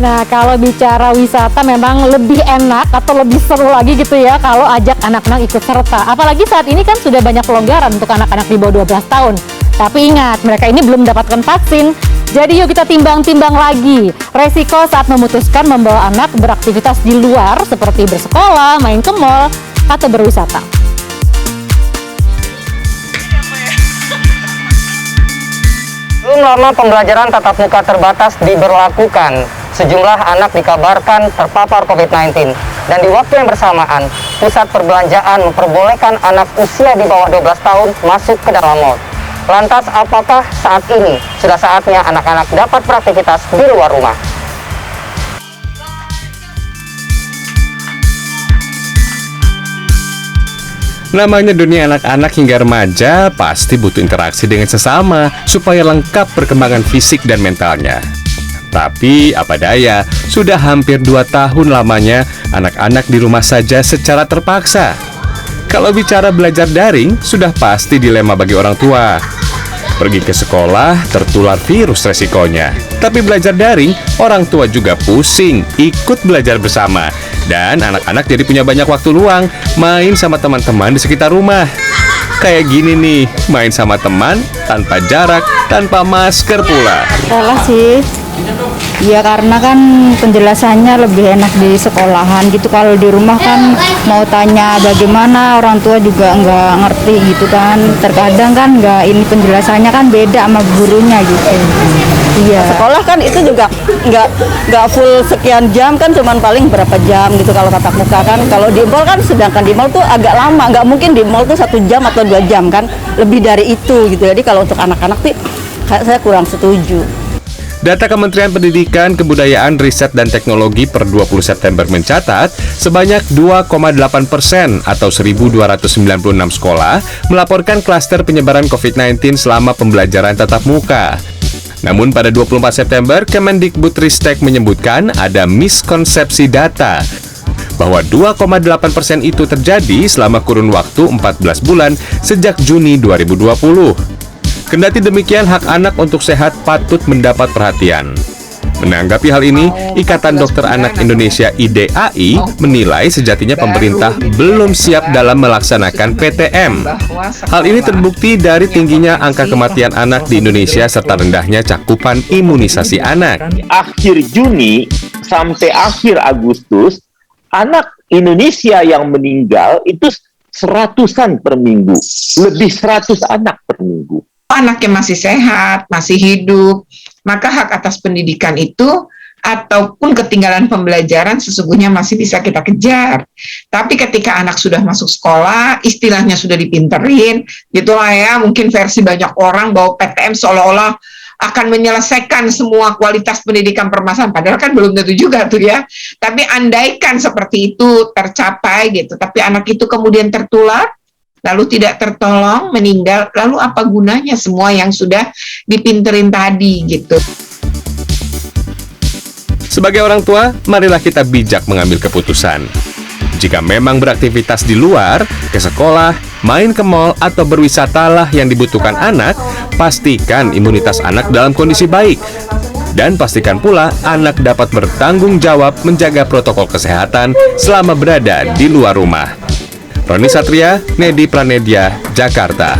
Nah, kalau bicara wisata memang lebih enak atau lebih seru lagi gitu ya kalau ajak anak-anak ikut serta. Apalagi saat ini kan sudah banyak pelonggaran untuk anak-anak di bawah 12 tahun. Tapi ingat, mereka ini belum mendapatkan vaksin. Jadi yuk kita timbang-timbang lagi resiko saat memutuskan membawa anak beraktivitas di luar seperti bersekolah, main ke mall, atau berwisata. Belum lama pembelajaran tatap muka terbatas diberlakukan. Sejumlah anak dikabarkan terpapar COVID-19. Dan di waktu yang bersamaan, pusat perbelanjaan memperbolehkan anak usia di bawah 12 tahun masuk ke dalam mal. Lantas, apakah saat ini sudah saatnya anak-anak dapat beraktivitas di luar rumah? Namanya dunia anak-anak hingga remaja pasti butuh interaksi dengan sesama supaya lengkap perkembangan fisik dan mentalnya. Tapi apa daya, sudah hampir 2 tahun lamanya anak-anak di rumah saja secara terpaksa. Kalau bicara belajar daring, sudah pasti dilema bagi orang tua. Pergi ke sekolah, tertular virus resikonya. Tapi belajar daring, orang tua juga pusing, ikut belajar bersama. Dan anak-anak jadi punya banyak waktu luang, main sama teman-teman di sekitar rumah. Kayak gini nih, main sama teman, tanpa jarak, tanpa masker pula. Salah sih. Ya karena kan penjelasannya lebih enak di sekolahan gitu. Kalau di rumah kan mau tanya bagaimana orang tua juga nggak ngerti gitu kan. Terkadang kan ini penjelasannya kan beda sama gurunya gitu. Iya. Sekolah kan itu juga nggak full sekian jam kan, cuman paling berapa jam gitu kalau tatap muka kan. Kalau di mall kan, sedangkan di mall tuh agak lama, nggak mungkin di mall tuh 1 jam atau 2 jam kan, lebih dari itu gitu. Jadi kalau untuk anak-anak sih saya kurang setuju. Data Kementerian Pendidikan, Kebudayaan, Riset, dan Teknologi per 20 September mencatat sebanyak 2,8% atau 1.296 sekolah melaporkan klaster penyebaran COVID-19 selama pembelajaran tatap muka. Namun pada 24 September, Kemendikbudristek menyebutkan ada miskonsepsi data bahwa 2,8% itu terjadi selama kurun waktu 14 bulan sejak Juni 2020. Kendati demikian, hak anak untuk sehat patut mendapat perhatian. Menanggapi hal ini, Ikatan Dokter Anak Indonesia IDAI menilai sejatinya pemerintah belum siap dalam melaksanakan PTM. Hal ini terbukti dari tingginya angka kematian anak di Indonesia serta rendahnya cakupan imunisasi anak. Akhir Juni sampai akhir Agustus, anak Indonesia yang meninggal itu 100-an per minggu, lebih 100 anak per minggu. Anaknya masih sehat, masih hidup, maka hak atas pendidikan itu ataupun ketinggalan pembelajaran sesungguhnya masih bisa kita kejar. Tapi ketika anak sudah masuk sekolah, istilahnya sudah dipinterin, gitulah ya, mungkin versi banyak orang bahwa PTM seolah-olah akan menyelesaikan semua kualitas pendidikan permasalahan, padahal kan belum tentu juga tuh ya. Tapi andaikan seperti itu tercapai gitu, tapi anak itu kemudian tertular, lalu tidak tertolong, meninggal, lalu apa gunanya semua yang sudah dipinterin tadi gitu. Sebagai orang tua, marilah kita bijak mengambil keputusan. Jika memang beraktivitas di luar, ke sekolah, main ke mall, atau berwisatalah yang dibutuhkan anak, pastikan imunitas anak dalam kondisi baik. Dan pastikan pula anak dapat bertanggung jawab menjaga protokol kesehatan selama berada di luar rumah. Roni Satria, Nedi Pranedia, Jakarta.